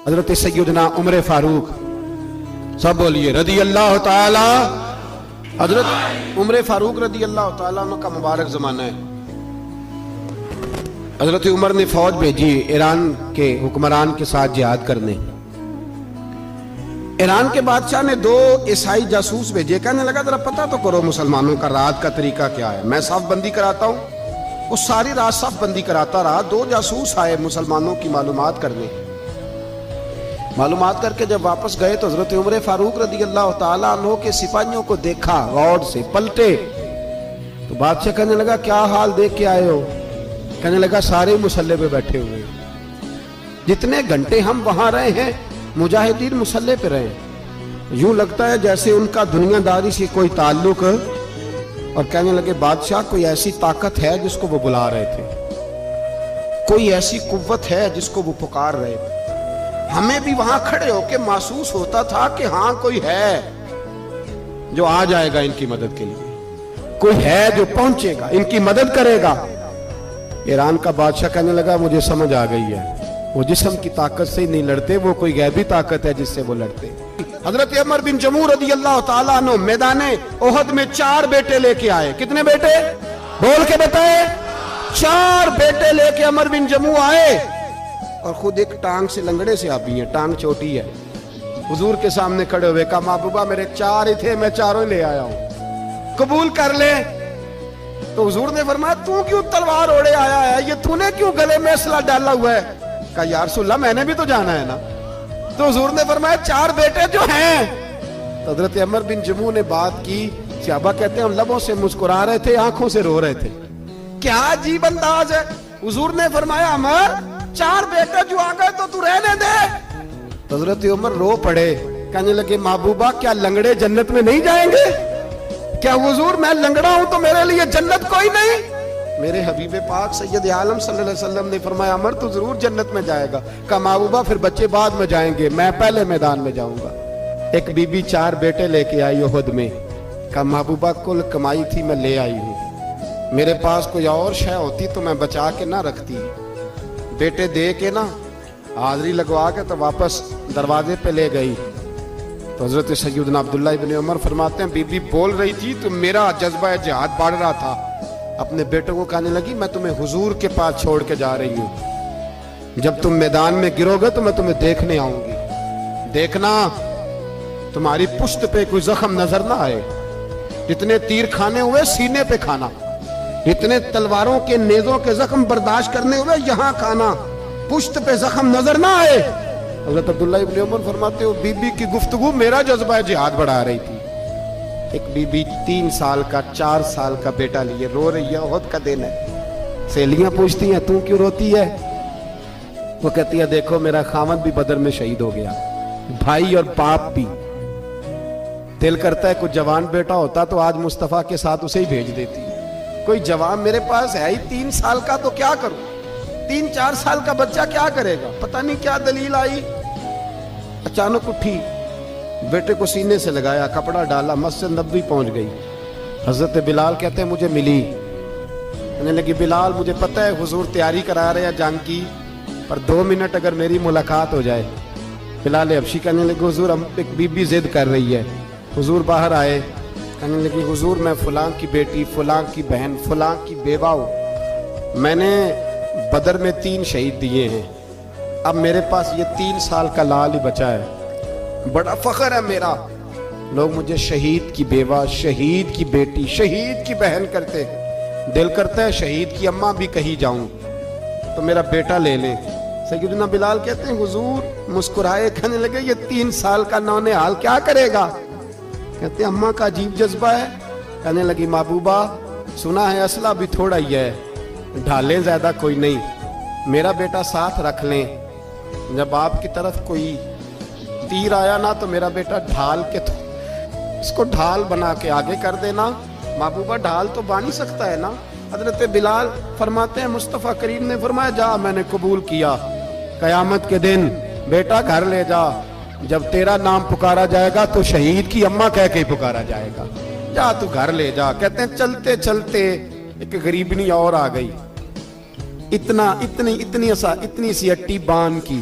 حضرت سیدنا عمر فاروق، سب بولیے رضی اللہ تعالی۔ حضرت عمر فاروق رضی اللہ تعالیٰ عنہ کا مبارک زمانہ ہے۔ حضرت عمر نے فوج بھیجی ایران کے حکمران کے ساتھ جہاد کرنے۔ ایران کے بادشاہ نے 2 عیسائی جاسوس بھیجے، کہنے لگا ذرا پتہ تو کرو مسلمانوں کا رات کا طریقہ کیا ہے، میں صف بندی کراتا ہوں۔ وہ ساری رات صف بندی کراتا رہا، 2 جاسوس آئے مسلمانوں کی معلومات کرنے۔ معلومات کر کے جب واپس گئے تو حضرت عمر فاروق رضی اللہ تعالیٰ عنہ کے سپاہیوں کو دیکھا، غور سے پلٹے تو بادشاہ کہنے لگا کیا حال دیکھ کے آئے ہو؟ کہنے لگا سارے مسلح پہ بیٹھے ہوئے، جتنے گھنٹے ہم وہاں رہے ہیں مجاہدین مسلح پہ رہے ہیں، یوں لگتا ہے جیسے ان کا دنیا داری سے کوئی تعلق۔ اور کہنے لگے بادشاہ کوئی ایسی طاقت ہے جس کو وہ بلا رہے تھے، کوئی ایسی قوت ہے جس کو وہ پکار رہے تھے، ہمیں بھی وہاں کھڑے ہو کے محسوس ہوتا تھا کہ ہاں کوئی ہے جو آ جائے گا ان کی مدد کے لیے، کوئی ہے جو پہنچے گا ان کی مدد کرے گا۔ ایران کا بادشاہ کہنے لگا مجھے سمجھ آ گئی ہے، وہ جسم کی طاقت سے ہی نہیں لڑتے، وہ کوئی غیبی طاقت ہے جس سے وہ لڑتے۔ حضرت عمر بن جموع رضی اللہ تعالیٰ عنہ میدان احد میں 4 بیٹے لے کے آئے۔ کتنے بیٹے؟ بول کے بتائے۔ 4 بیٹے لے کے عمر بن جموع آئے، اور خود ایک ٹانگ سے لنگڑے سے آبی ہیں، ٹانگ چھوٹی ہے۔ حضور کے سامنے کھڑے ہوئے کہا محبوبہ میرے 4 ہی تھے، میں 4 ہی لے آیا ہوں، قبول کر لے۔ تو حضور نے فرمایا تو کیوں تلوار اوڑے آیا ہے، یہ تو نے کیوں گلے میں اسلحہ ڈالا ہوا ہے؟ کہا یا رسول اللہ میں نے بھی تو جانا ہے نا۔ تو حضور نے فرمایا 4 بیٹے جو ہیں۔ تو حضرت عمر بن جموع نے بات کی، صحابہ کہتے ہیں ہم لبوں سے مسکرا رہے تھے، آنکھوں سے رو رہے تھے، کیا عجیب انداز ہے۔ حضور نے فرمایا عمر 4 بیٹے جو آ گئے تو رہنے دے۔ تو حضرت عمر رو پڑے، کہنے لگے محبوبہ کیا لنگڑے جنت میں نہیں جائیں گے؟ کیا حضور میں لنگڑا ہوں تو میرے لیے جنت کوئی نہیں؟ میرے حبیب پاک سید عالم صلی اللہ علیہ وسلم نے فرمایا عمر تو ضرور جنت میں جائے گا۔ کہا محبوبہ پھر بچے بعد میں جائیں گے، میں پہلے میدان میں جاؤں گا۔ ایک بی بی 4 بیٹے لے کے آئی احد میں، کہا محبوبہ کل کمائی تھی میں لے آئی ہوں، میرے پاس کوئی اور شے ہوتی تو میں بچا کے نہ رکھتی، بیٹے دے کے نا حاضری لگوا کے تو واپس دروازے پہ لے گئی۔ تو حضرت سیدنا عبداللہ ابن عمر فرماتے ہیں بی بی بول رہی تھی تو میرا جذبہ جہاد بڑھ رہا تھا، اپنے بیٹوں کو کہنے لگی میں تمہیں حضور کے پاس چھوڑ کے جا رہی ہوں، جب تم میدان میں گرو گے تو میں تمہیں دیکھنے آؤں گی، دیکھنا تمہاری پشت پہ کوئی زخم نظر نہ آئے، جتنے تیر کھانے ہوئے سینے پہ کھانا، اتنے تلواروں کے نیزوں کے زخم برداشت کرنے ہوئے یہاں کھانا، پشت پہ زخم نظر نہ آئے۔ حضرت عبداللہ ابن عمر فرماتے ہو بی بی کی گفتگو میرا جذبہ جہاد بڑھا رہی تھی۔ ایک بی بی 3 سال کا 4 سال کا بیٹا لیے رو رہی ہے، احد کا دن ہے، سہیلیاں پوچھتی ہیں تو کیوں روتی ہے؟ وہ کہتی ہے دیکھو میرا خاوند بھی بدر میں شہید ہو گیا، بھائی اور باپ بھی، دل کرتا ہے کوئی جوان بیٹا ہوتا تو آج مصطفیٰ کے ساتھ اسے ہی بھیج دیتی، کوئی جوان میرے پاس ہے ہی 3 سال کا تو کیا کروں، 3-4 سال کا بچہ کیا کرے گا؟ پتہ نہیں کیا دلیل آئی، اچانک اٹھی، بیٹے کو سینے سے لگایا، کپڑا ڈالا، مسجد نبوی پہنچ گئی۔ حضرت بلال کہتے ہیں مجھے ملی، کہنے لگی بلال مجھے پتہ ہے حضور تیاری کرا رہے ہیں جنگ کی، پر 2 منٹ اگر میری ملاقات ہو جائے۔ بلال حبشی کہنے لگے حضور ہم ایک بی بی ضد کر رہی ہے۔ حضور باہر آئے، کہنے لگی حضور میں فلاں کی بیٹی، فلاں کی بہن، فلاں کی بیوہ ہوں، میں نے بدر میں 3 شہید دیے ہیں، اب میرے پاس یہ 3 سال کا لال ہی بچا ہے، بڑا فخر ہے میرا، لوگ مجھے شہید کی بیوہ، شہید کی بیٹی، شہید کی بہن کرتے، دل کرتا ہے شہید کی اماں بھی کہیں جاؤں تو میرا بیٹا لے لیں۔ سیدنا بلال کہتے ہیں حضور مسکرائے، کہنے لگے یہ 3 سال کا نونہال کیا کرے گا؟ کہتے ہیں اماں کا عجیب جذبہ ہے۔ کہنے لگی محبوبہ سنا ہے اسلحہ بھی تھوڑا ہی ہے، ڈھالیں زیادہ کوئی نہیں، میرا بیٹا ساتھ رکھ لیں، جب آپ کی طرف کوئی تیر آیا نا تو میرا بیٹا ڈھال کے اس کو ڈھال بنا کے آگے کر دینا۔ محبوبہ ڈھال تو بن سکتا ہے نا۔ حضرت بلال فرماتے ہیں مصطفیٰ کریم نے فرمایا جا میں نے قبول کیا، قیامت کے دن بیٹا گھر لے جا، جب تیرا نام پکارا جائے گا تو شہید کی اماں کہہ کے پکارا جائے گا، جا تو گھر لے جا۔ کہتے ہیں چلتے چلتے ایک غریبنی اور آ گئی، اتنی سی اٹی بان کی،